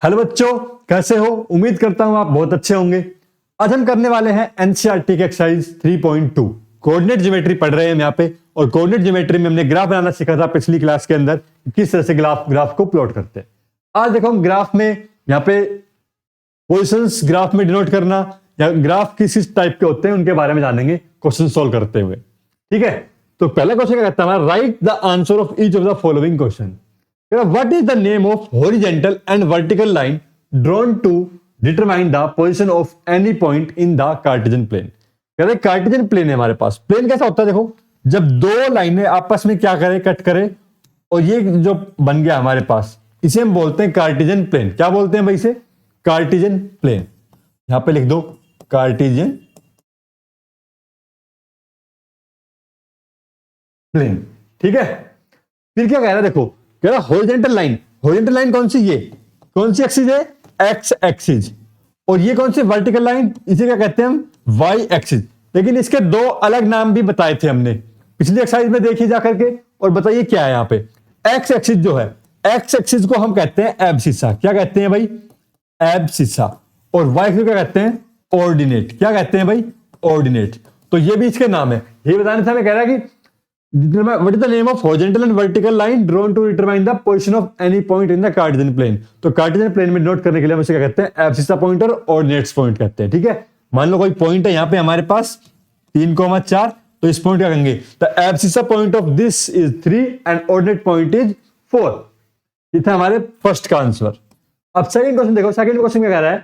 Hello बच्चों, कैसे हो? उम्मीद करता हूं आप बहुत अच्छे होंगे। आज हम करने वाले हैं एनसीईआरटी की एक्सरसाइज 3.2 कोऑर्डिनेट ज्योमेट्री पढ़ रहे हैं हम यहाँ पे। और कोऑर्डिनेट ज्योमेट्री में हमने ग्राफ बनाना सीखा था पिछली क्लास के अंदर, किस तरह से ग्राफ को प्लॉट करते हैं। आज देखो हम ग्राफ में यहाँ पे पोजिशंस ग्राफ में डिनोट करना या ग्राफ किस टाइप के होते हैं उनके बारे में जानेंगे क्वेश्चन सोल्व करते हुए। ठीक है, तो पहला क्वेश्चन क्या कहता है हमारा, right the answer of each of the following question. What is the name of horizontal and vertical line drawn to determine the position of any point in the Cartesian plane? कह रहे Cartesian plane है हमारे पास। Plane कैसा होता है, देखो जब दो लाइनें आपस में क्या करे, कट करे, और ये जो बन गया हमारे पास, इसे हम बोलते हैं कार्टेशियन प्लेन। क्या बोलते हैं भाई इसे? Cartesian plane. यहां पे लिख दो कार्टेशियन प्लेन। ठीक है, फिर क्या कह रहा है, देखो कह रहा हॉरिजॉन्टल लाइन। हॉरिजॉन्टल लाइन कौन सी? ये कौन सी एक्सिस है? X axis. और ये कौन सी वर्टिकल लाइन? इसे क्या कहते हैं हम? Y axis. लेकिन इसके दो अलग नाम भी बताए थे हमने पिछली एक्सरसाइज में, देखिए जाकर के और बताइए क्या है यहाँ पे। एक्स एक्सिस जो है, एक्स एक्सिस को हम कहते हैं एब्सिसा। क्या कहते हैं भाई? एब्सिसा। और वाई एक्सिस क्या कहते हैं? ऑर्डिनेट। क्या कहते हैं भाई? ऑर्डिनेट। तो ये भी इसके नाम है। ये बताने से हमें कह रहा है कि what is the name of horizontal and vertical line drawn to determine the position of any point in the Cartesian plane। तो Cartesian plane में नोट करने के लिए हम इसे क्या कहते हैं? एब्सिसा पॉइंट और ऑर्डिनेट्स पॉइंट कहते हैं। ठीक है, मान लो कोई पॉइंट है यहाँ पे हमारे पास 3,4, तो इस पॉइंट क्या कहेंगे? The abscissa point of this is 3 and ordinate point is 4। ये था हमारे फर्स्ट का आंसर। अब सेकंड क्वेश्चन देखो। सेकंड क्वेश्चन क्या कह रहा है?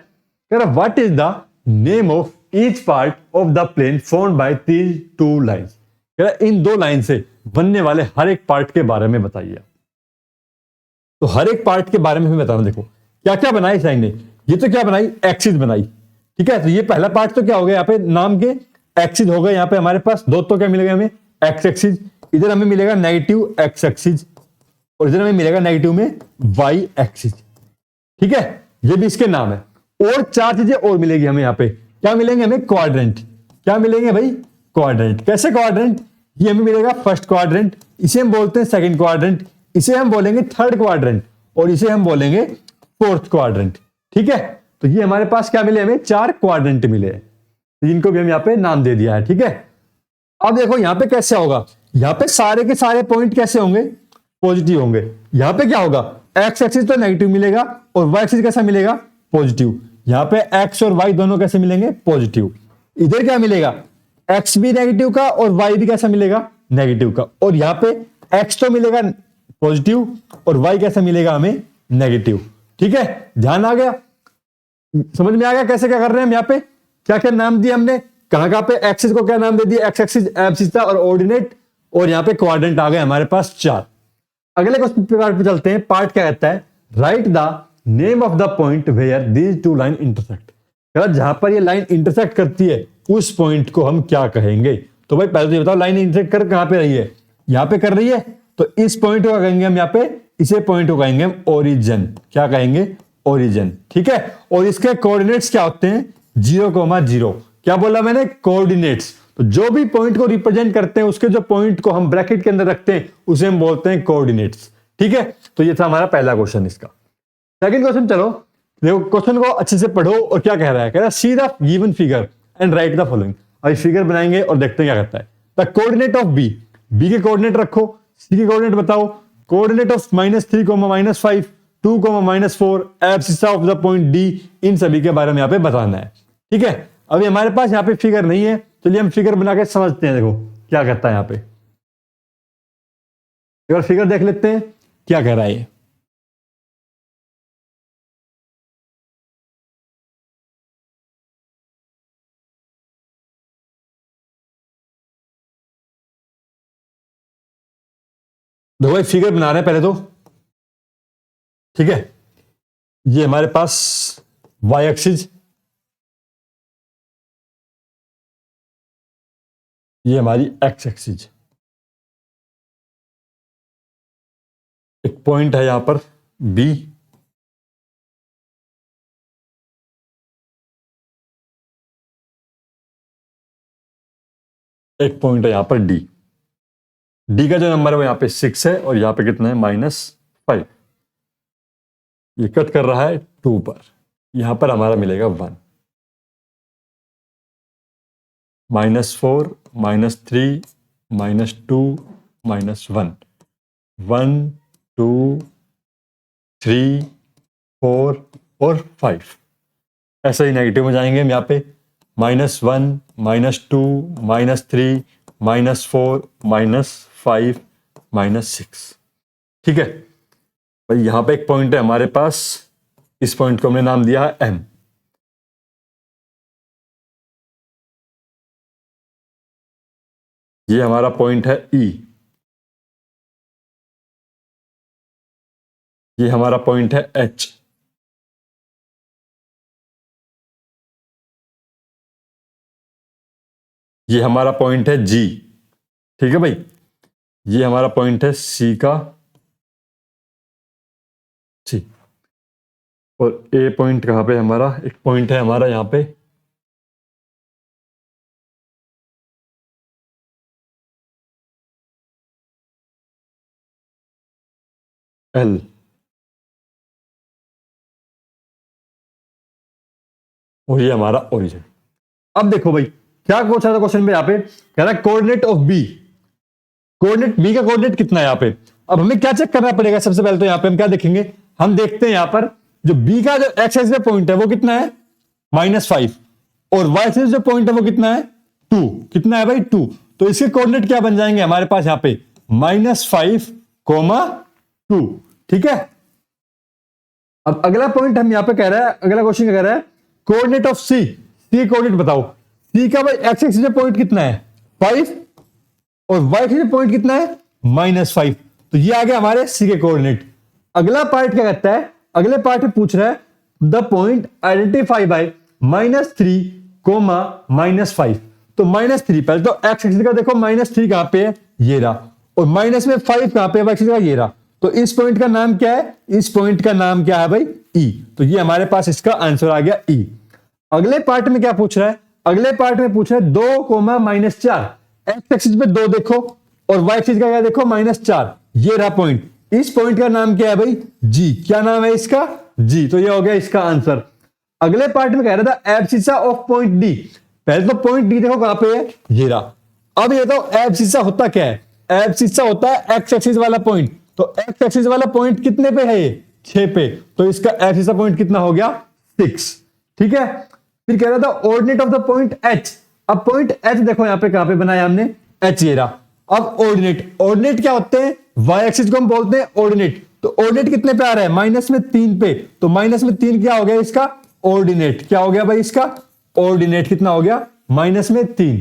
कह रहा है what is the name of each part of the plane formed by these two lines. इन दो लाइन से बनने वाले हर एक पार्ट के बारे में बताइए। तो हर एक पार्ट के बारे में हमें बताना। देखो क्या क्या बनाई लाइन ने। ये तो क्या बनाई? एक्सिस बनाई। ठीक है, तो ये पहला पार्ट तो क्या हो गया, यहाँ पे नाम के एक्सिस हो गए। यहाँ पे हमारे पास दो तो क्या मिलेगा हमें? X axis. इधर हमें मिलेगा नेगेटिव एक्स एक्सिस और इधर हमें मिलेगा नेगेटिव में वाई एक्सिस। ठीक है, ये भी इसके नाम है। और चार चीजें और मिलेगी हमें। यहाँ पे क्या मिलेंगे हमें? क्वाड्रेंट। क्या मिलेंगे भाई? क्वाड्रेंट। कैसे क्वाड्रेंट? ये हमें मिलेगा फर्स्ट क्वाड्रेंट, इसे हम बोलते हैं सेकंड क्वाड्रेंट, इसे हम बोलेंगे थर्ड क्वाड्रेंट, और इसे हम बोलेंगे फोर्थ क्वाड्रेंट। ठीक है, तो ये हमारे पास क्या मिले? हमें चार क्वाड्रेंट मिले, जिनको भी हम यहाँ पे नाम दे दिया है। ठीक है, अब देखो यहाँ पे कैसे होगा। यहाँ पे सारे के सारे पॉइंट कैसे होंगे? पॉजिटिव होंगे। यहाँ पे क्या होगा? एक्स एक्सिस तो नेगेटिव मिलेगा और वाई एक्सिस कैसा मिलेगा? पॉजिटिव। यहाँ पे एक्स और वाई दोनों कैसे मिलेंगे? पॉजिटिव। इधर क्या मिलेगा? एक्स भी नेगेटिव का और वाई भी कैसा मिलेगा? नेगेटिव का। और यहाँ पे एक्स तो मिलेगा पॉजिटिव और वाई कैसा मिलेगा हमें? नेगेटिव। ठीक है, ध्यान आ गया? समझ में आ गया कैसे क्या कर रहे हैं हम? यहाँ पे क्या क्या नाम दिए हमने, कहां पे एक्सिस को क्या नाम दे दिया? एक्स एक्सिस एब्सिसा और ऑर्डिनेट, और यहाँ पे क्वाड्रेंट आ गए हमारे पास चार। अगले क्वेश्चन पे चलते हैं। पार्ट क्या कहता है? Write the name of the point where these two line intersect. जहां पर ये लाइन इंटरसेक्ट करती है उस पॉइंट को हम क्या कहेंगे? तो भाई पहले तो ये बताओ, लाइन इंटरसेक्ट कर कहां पे रही है? यहां पे कर रही है, तो इस पॉइंट को कहेंगे हम यहाँ पे, इसे पॉइंट को कहेंगे हम ओरिजिन। क्या कहेंगे? ओरिजिन। ठीक है, और इसके कोऑर्डिनेट्स क्या होते हैं? 0,0। क्या बोला मैंने? कोऑर्डिनेट्स। तो जो भी पॉइंट को रिप्रेजेंट करते हैं, उसके जो पॉइंट को हम ब्रैकेट के अंदर रखते हैं, उसे हम बोलते हैं कोऑर्डिनेट्स। ठीक है, तो ये था हमारा पहला क्वेश्चन इसका। सेकंड क्वेश्चन, चलो देखो क्वेश्चन को अच्छे से पढ़ो। और क्या कह रहा है? कह रहा है see the given figure and write the following. अभी फिगर बनाएंगे और देखते हैं क्या कहता है। The coordinate of B. B के कोऑर्डिनेट रखो, सी के कोऑर्डिनेट बताओ। Coordinate of -3, -5, 2, -4, abscissa of the point D, इन सभी के बारे में यहाँ पे बताना है। ठीक है, अभी हमारे पास यहाँ पे फिगर नहीं है, चलिए हम फिगर बना के समझते हैं। देखो क्या कहता है यहाँ पे, एक बार फिगर देख लेते हैं क्या कह रहा है ये। देखो भाई फिगर बना रहे हैं पहले तो। ठीक है, ये हमारे पास वाई एक्सिस, ये हमारी एक्स एक्सिस। एक पॉइंट है यहां पर बी, एक पॉइंट है यहां पर डी। डी का जो नंबर है वो यहाँ पे 6 है और यहाँ पे कितना है? -5। ये कट कर रहा है 2 पर, यहां पर हमारा मिलेगा 1, -4 -3 -2 -1, 1 2 3 4 और 5। ऐसे ही नेगेटिव में जाएंगे हम यहाँ पे, -1 -2 -3 -4 -5 -6। ठीक है भाई, यहां पे एक पॉइंट है हमारे पास, इस पॉइंट को हमने नाम दिया है M। ये हमारा पॉइंट है E, ये हमारा पॉइंट है H, ये हमारा पॉइंट है G। ठीक है भाई, ये हमारा पॉइंट है C का C। और A पॉइंट कहां पे हमारा, एक पॉइंट है हमारा यहां पे L। और ये हमारा ओरिजिन। अब देखो भाई क्या पूछा था क्वेश्चन में, यहां पे कह रहा है coordinate of B, coordinate B का कोऑर्डिनेट कितना है यहाँ पे। अब हमें क्या चेक करना पड़ेगा, सबसे पहले तो यहाँ पे हम क्या देखेंगे, हम देखते हैं यहाँ पर जो बी का जो एक्स एक्सिस पे पॉइंट है वो कितना है -5, और वाई एक्सिस जो पॉइंट है वो कितना है 2। कितना है भाई 2। तो इसके कोऑर्डिनेट क्या बन जाएंगे हमारे पास यहाँ पे -5, 2। ठीक है, अब अगला पॉइंट हम यहाँ पे कह रहा है, अगला क्वेश्चन क्या कह रहा है, coordinate of C, C coordinate बताओ। सी का भाई एक्स एक्सिस पे पॉइंट कितना है 5, और वाई एक्सिस पॉइंट कितना है -5। तो ये आ गया हमारे सी के कोऑर्डिनेट। अगला पार्ट क्या कहता है, अगले पार्ट में पूछ रहा है द पॉइंट आइडेंटिफाई बाय -3, -5। तो -3, पहले तो एक्स एक्सिस का देखो -3 कहां पे है, ये रहा, और माइनस में 5 कहां पे है, एक्सिस का ये रहा। तो इस पॉइंट का नाम क्या है, इस पॉइंट का नाम क्या है भाई ई। तो ये हमारे पास इसका आंसर आ गया ई। अगले पार्ट में क्या पूछ रहा है, अगले पार्ट में पूछ रहा है 2, -4। एक्स एक्सिस पे 2 देखो, और वाई एक्सिस का क्या देखो -4, ये रहा पॉइंट। इस पॉइंट का नाम क्या है भाई जी। क्या नाम है इसका जी। तो ये हो गया इसका आंसर। अगले पार्ट में कह रहा था एब्सिसा ऑफ पॉइंट डी। पहले तो पॉइंट डी देखो कहां पे है, ये रहा। अब ये तो एब्सिसा होता क्या है, एब्सिसा होता है एक्स एक्सिस वाला पॉइंट। तो एक्स एक्सिस वाला पॉइंट कितने पे है, ये 6 पे। तो इसका एब्सिसा पॉइंट कितना हो गया 6। ठीक है, फिर कह रहा था ordinate of the point H. अब पॉइंट एच देखो यहां पे कहां पे बनाया हमने, एच ये रहा। अब ऑर्डिनेट, ऑर्डिनेट क्या होते हैं, वाई एक्सिस को हम बोलते हैं ऑर्डिनेट। तो ऑर्डिनेट कितने पे आ रहा है, -3 पे। तो -3 क्या हो गया इसका ऑर्डिनेट, क्या हो गया भाई इसका ऑर्डिनेट, कितना हो गया -3।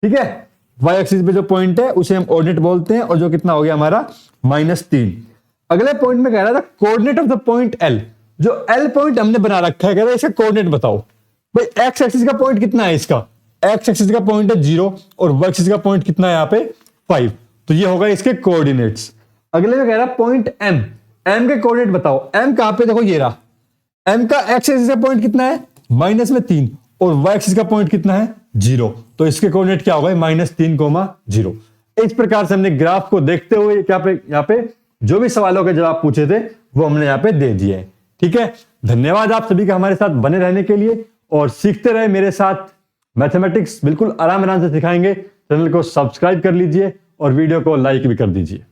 ठीक है, वाई एक्सिस पे जो पॉइंट है उसे हम ऑर्डिनेट बोलते हैं, और जो कितना हो गया हमारा -3। अगले पॉइंट में कह रहा था coordinate of the point L. जो एल पॉइंट हमने बना रखा है, कह रहा है इसका कोऑर्डिनेट बताओ। भाई एक्स एक्सिस का पॉइंट कितना है, इसका एक्स एक्सिस का पॉइंट है 0, और वाई एक्सिस का पॉइंट कितना है यहाँ पे 5। तो ये होगा इसके कोऑर्डिनेट्स। अगले में कह रहा है पॉइंट एम, एम के कोऑर्डिनेट बताओ। एम कहां पे देखो ये रहा, एम का एक्स एक्सिस का पॉइंट कितना है -3, और वाई एक्सिस का पॉइंट कितना है 0। तो इसके कोऑर्डिनेट क्या होगा -3, 0। इस प्रकार से हमने ग्राफ को देखते हुए यहाँ पे जो भी सवालों के जवाब पूछे थे वो हमने यहाँ पे दे दिए। ठीक है, धन्यवाद आप सभी का हमारे साथ बने रहने के लिए, और सीखते रहे मेरे साथ। मैथमेटिक्स बिल्कुल आराम से सिखाएंगे। चैनल को सब्सक्राइब कर लीजिए और वीडियो को लाइक भी कर दीजिए।